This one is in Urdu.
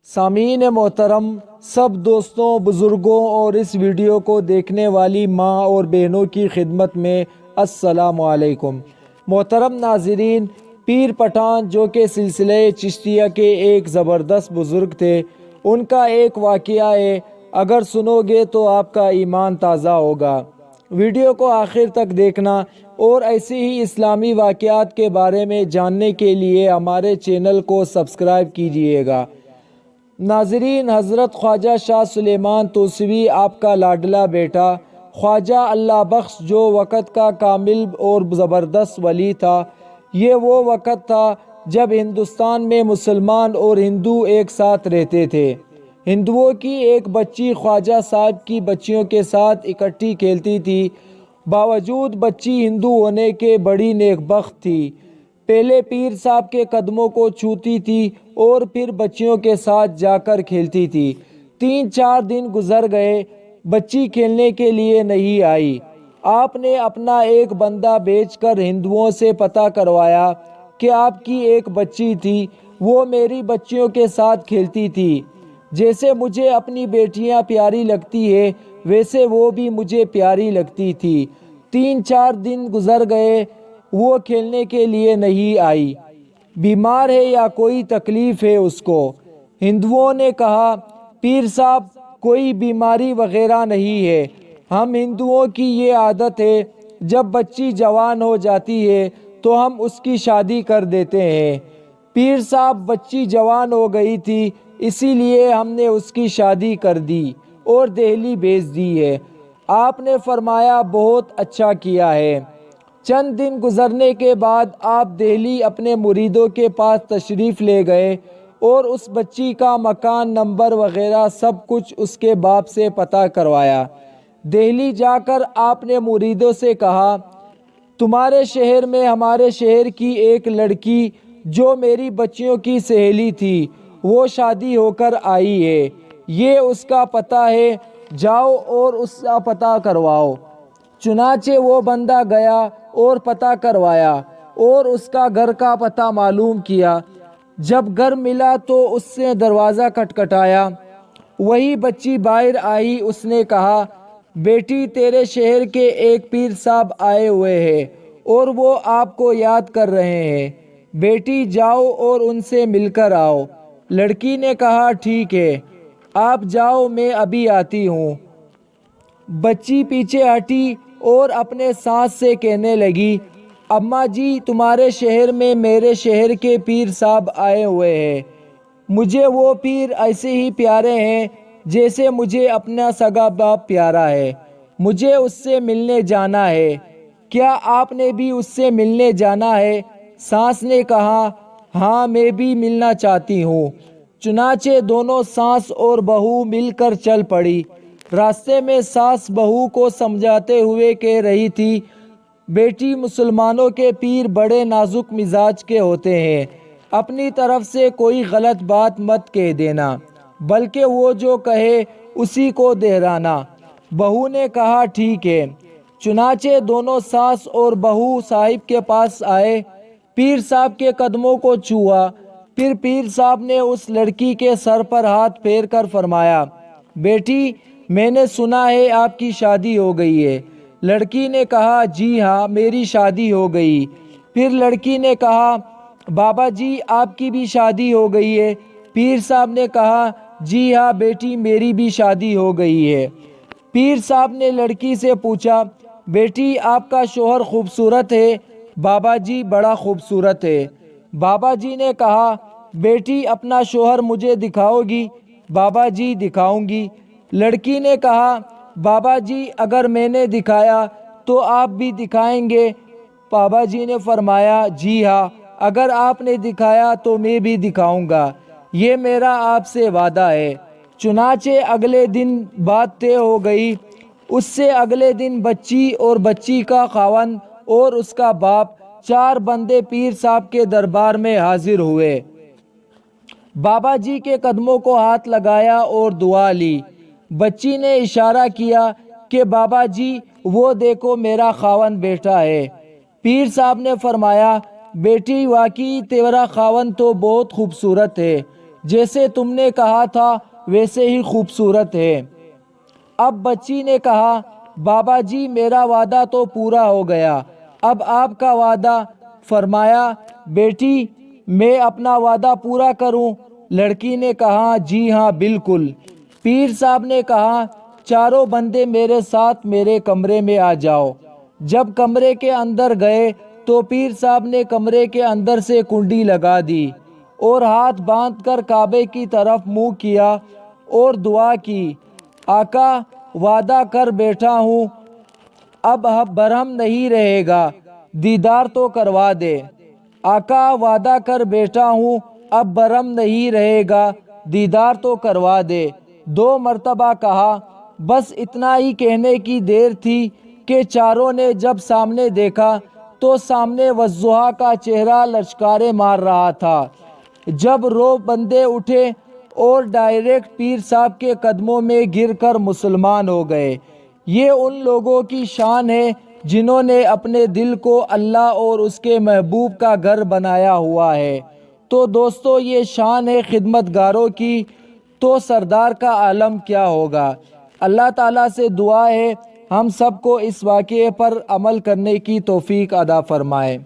سامعین محترم، سب دوستوں، بزرگوں اور اس ویڈیو کو دیکھنے والی ماں اور بہنوں کی خدمت میں السلام علیکم۔ محترم ناظرین، پیر پٹھان جو کہ سلسلہ چشتیہ کے ایک زبردست بزرگ تھے، ان کا ایک واقعہ ہے، اگر سنو گے تو آپ کا ایمان تازہ ہوگا۔ ویڈیو کو آخر تک دیکھنا اور ایسی ہی اسلامی واقعات کے بارے میں جاننے کے لیے ہمارے چینل کو سبسکرائب کیجیے گا۔ ناظرین، حضرت خواجہ شاہ سلیمان توسیوی آپ کا لاڈلا بیٹا، خواجہ اللہ بخش جو وقت کا کامل اور زبردست ولی تھا، یہ وہ وقت تھا جب ہندوستان میں مسلمان اور ہندو ایک ساتھ رہتے تھے۔ ہندوؤں کی ایک بچی خواجہ صاحب کی بچیوں کے ساتھ اکٹھی کھیلتی تھی، باوجود بچی ہندو ہونے کے بڑی نیک بخت تھی۔ پہلے پیر صاحب کے قدموں کو چھوتی تھی اور پھر بچیوں کے ساتھ جا کر کھیلتی تھی۔ 3-4 دن گزر گئے، بچی کھیلنے کے لیے نہیں آئی۔ آپ نے اپنا ایک بندہ بھیج کر ہندوؤں سے پتہ کروایا کہ آپ کی ایک بچی تھی، وہ میری بچیوں کے ساتھ کھیلتی تھی۔ جیسے مجھے اپنی بیٹیاں پیاری لگتی ہے، ویسے وہ بھی مجھے پیاری لگتی تھی۔ 3-4 دن گزر گئے، وہ کھیلنے کے لیے نہیں آئی۔ بیمار ہے یا کوئی تکلیف ہے اس کو؟ ہندوؤں نے کہا، پیر صاحب کوئی بیماری وغیرہ نہیں ہے، ہم ہندوؤں کی یہ عادت ہے، جب بچی جوان ہو جاتی ہے تو ہم اس کی شادی کر دیتے ہیں۔ پیر صاحب بچی جوان ہو گئی تھی، اسی لیے ہم نے اس کی شادی کر دی اور دہلی بھیج دی ہے۔ آپ نے فرمایا بہت اچھا کیا ہے۔ چند دن گزرنے کے بعد آپ دہلی اپنے مریدوں کے پاس تشریف لے گئے اور اس بچی کا مکان نمبر وغیرہ سب کچھ اس کے باپ سے پتہ کروایا۔ دہلی جا کر آپ نے مریدوں سے کہا، تمہارے شہر میں ہمارے شہر کی ایک لڑکی جو میری بچیوں کی سہیلی تھی، وہ شادی ہو کر آئی ہے، یہ اس کا پتہ ہے، جاؤ اور اس کا پتہ کرواؤ۔ چنانچہ وہ بندہ گیا اور پتہ کروایا اور اس کا گھر کا پتہ معلوم کیا۔ جب گھر ملا تو اس سے دروازہ کھٹکھٹایا، وہی بچی باہر آئی۔ اس نے کہا، بیٹی تیرے شہر کے ایک پیر صاحب آئے ہوئے ہیں اور وہ آپ کو یاد کر رہے ہیں، بیٹی جاؤ اور ان سے مل کر آؤ۔ لڑکی نے کہا، ٹھیک ہے، آپ جاؤ، میں ابھی آتی ہوں۔ بچی پیچھے ہٹی اور اپنے سانس سے کہنے لگی، اماں جی تمہارے شہر میں میرے شہر کے پیر صاحب آئے ہوئے ہیں، مجھے وہ پیر ایسے ہی پیارے ہیں جیسے مجھے اپنا سگا باپ پیارا ہے، مجھے اس سے ملنے جانا ہے، کیا آپ نے بھی اس سے ملنے جانا ہے؟ سانس نے کہا، ہاں میں بھی ملنا چاہتی ہوں۔ چنانچہ دونوں سانس اور بہو مل کر چل پڑی۔ راستے میں ساس بہو کو سمجھاتے ہوئے کہہ رہی تھی، بیٹی مسلمانوں کے پیر بڑے نازک مزاج کے ہوتے ہیں، اپنی طرف سے کوئی غلط بات مت کہہ دینا، بلکہ وہ جو کہے اسی کو دہرانا۔ بہو نے کہا، ٹھیک ہے۔ چنانچہ دونوں ساس اور بہو صاحب کے پاس آئے، پیر صاحب کے قدموں کو چھوا، پھر پیر صاحب نے اس لڑکی کے سر پر ہاتھ پھیر کر فرمایا، بیٹی میں نے سنا ہے آپ کی شادی ہو گئی ہے۔ لڑکی نے کہا، جی ہاں میری شادی ہو گئی۔ پھر لڑکی نے کہا، بابا جی آپ کی بھی شادی ہو گئی ہے؟ پیر صاحب نے کہا، جی ہاں بیٹی میری بھی شادی ہو گئی ہے۔ پیر صاحب نے لڑکی سے پوچھا، بیٹی آپ کا شوہر خوبصورت ہے؟ بابا جی بڑا خوبصورت ہے۔ بابا جی نے کہا، بیٹی اپنا شوہر مجھے دکھاؤ گی؟ بابا جی دکھاؤں گی۔ لڑکی نے کہا، بابا جی اگر میں نے دکھایا تو آپ بھی دکھائیں گے؟ بابا جی نے فرمایا، جی ہاں اگر آپ نے دکھایا تو میں بھی دکھاؤں گا، یہ میرا آپ سے وعدہ ہے۔ چنانچہ اگلے دن بات طے ہو گئی۔ اس سے اگلے دن بچی اور بچی کا خاوند اور اس کا باپ 4 بندے پیر صاحب کے دربار میں حاضر ہوئے۔ بابا جی کے قدموں کو ہاتھ لگایا اور دعا لی۔ بچی نے اشارہ کیا کہ بابا جی وہ دیکھو میرا خاوند بیٹھا ہے۔ پیر صاحب نے فرمایا، بیٹی واقعی تیرا خاوند تو بہت خوبصورت ہے، جیسے تم نے کہا تھا ویسے ہی خوبصورت ہے۔ اب بچی نے کہا بابا جی میرا وعدہ تو پورا ہو گیا، اب آپ کا وعدہ۔ فرمایا بیٹی میں اپنا وعدہ پورا کروں؟ لڑکی نے کہا جی ہاں بالکل۔ پیر صاحب نے کہا چاروں بندے میرے ساتھ میرے کمرے میں آ جاؤ۔ جب کمرے کے اندر گئے تو پیر صاحب نے کمرے کے اندر سے کنڈی لگا دی اور ہاتھ باندھ کر کعبے کی طرف منہ کیا اور دعا کی، آقا وعدہ کر بیٹھا ہوں اب برہم نہیں رہے گا، دیدار تو کروا دے۔ آقا وعدہ کر بیٹھا ہوں اب برہم نہیں رہے گا، دیدار تو کروا دے۔ 2 مرتبہ کہا۔ بس اتنا ہی کہنے کی دیر تھی کہ چاروں نے جب سامنے دیکھا تو سامنے والضحیٰ کا چہرہ لشکارے مار رہا تھا۔ جب رو بندے اٹھے اور ڈائریکٹ پیر صاحب کے قدموں میں گر کر مسلمان ہو گئے۔ یہ ان لوگوں کی شان ہے جنہوں نے اپنے دل کو اللہ اور اس کے محبوب کا گھر بنایا ہوا ہے۔ تو دوستو یہ شان ہے خدمت گاروں کی، تو سردار کا عالم کیا ہوگا۔ اللہ تعالیٰ سے دعا ہے ہم سب کو اس واقعے پر عمل کرنے کی توفیق عطا فرمائے۔